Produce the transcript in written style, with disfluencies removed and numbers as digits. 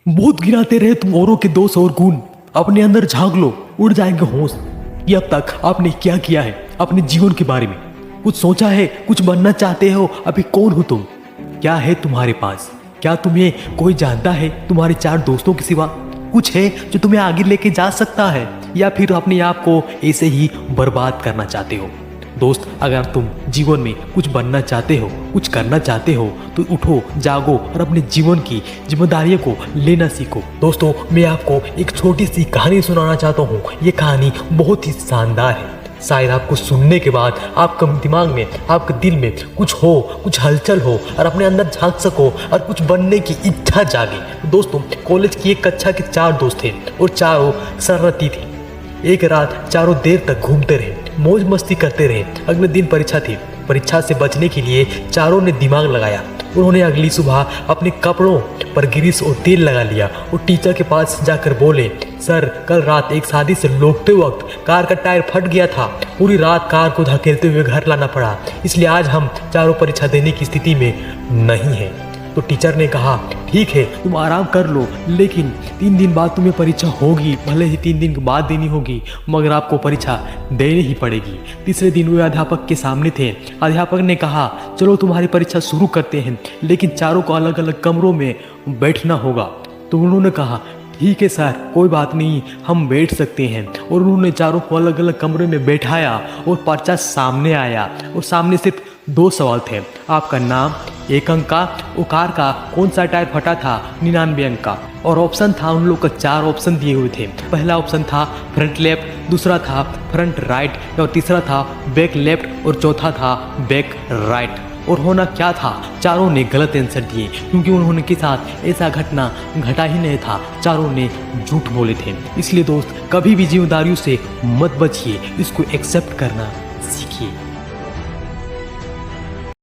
बहुत गिनाते रहे तुम औरों के दोष और गुण, अपने अंदर झांक लो, उड़ जाएंगे होश कि अब तक आपने क्या किया है अपने जीवन के बारे में। कुछ सोचा है, कुछ बनना चाहते हो, अभी कौन हो तुम, क्या है तुम्हारे पास, क्या तुम्हें कोई जानता है तुम्हारे चार दोस्तों के सिवा? कुछ है जो तुम्हें आगे लेके जा सकता है, या फिर अपने आप को ऐसे ही बर्बाद करना चाहते हो? दोस्त, अगर तुम जीवन में कुछ बनना चाहते हो, कुछ करना चाहते हो, तो उठो, जागो और अपने जीवन की जिम्मेदारियों को लेना सीखो। दोस्तों, मैं आपको एक छोटी सी कहानी सुनाना चाहता हूँ। ये कहानी बहुत ही शानदार है। शायद आपको सुनने के बाद आपके दिमाग में, आपके दिल में कुछ हो, कुछ हलचल हो और अपने अंदर झांक सको और कुछ बनने की इच्छा जागे। दोस्तों, कॉलेज की एक कक्षा के चार दोस्त थे और चारों शरारती थे। एक रात चारों देर तक घूमते रहे, मौज मस्ती करते रहे। अगले दिन परीक्षा थी। परीक्षा से बचने के लिए चारों ने दिमाग लगाया। उन्होंने अगली सुबह अपने कपड़ों पर ग्रीस और तेल लगा लिया और टीचर के पास जाकर बोले, सर, कल रात एक शादी से लौटते वक्त कार का टायर फट गया था। पूरी रात कार को धकेलते हुए घर लाना पड़ा, इसलिए आज हम चारों परीक्षा देने की स्थिति में नहीं है। तो टीचर ने कहा, ठीक है, तुम आराम कर लो, लेकिन 3 दिन बाद तुम्हें परीक्षा होगी। भले ही 3 दिन के बाद देनी होगी, मगर आपको परीक्षा देनी ही पड़ेगी। तीसरे दिन वे अध्यापक के सामने थे। अध्यापक ने कहा, चलो तुम्हारी परीक्षा शुरू करते हैं, लेकिन चारों को अलग अलग कमरों में बैठना होगा। तो उन्होंने कहा, ठीक है सर, कोई बात नहीं, हम बैठ सकते हैं। और उन्होंने चारों को अलग अलग कमरे में बैठाया और पर्चा सामने आया और सामने सिर्फ 2 सवाल थे, आपका नाम 1 अंक का, और कार का कौन सा टायर फटा था 99 अंक का। और ऑप्शन था, उन लोग का 4 ऑप्शन दिए हुए थे। पहला ऑप्शन था फ्रंट लेफ्ट, दूसरा था फ्रंट राइट, और तीसरा था बैक लेफ्ट, और चौथा था बैक राइट। और होना क्या था, चारों ने गलत आंसर दिए, क्योंकि उन्होंने के साथ ऐसा घटना घटा ही नहीं था। चारों ने झूठ बोले थे। इसलिए दोस्त, कभी भी जिम्मेदारियों से मत बचिए, इसको एक्सेप्ट करना सीखिए।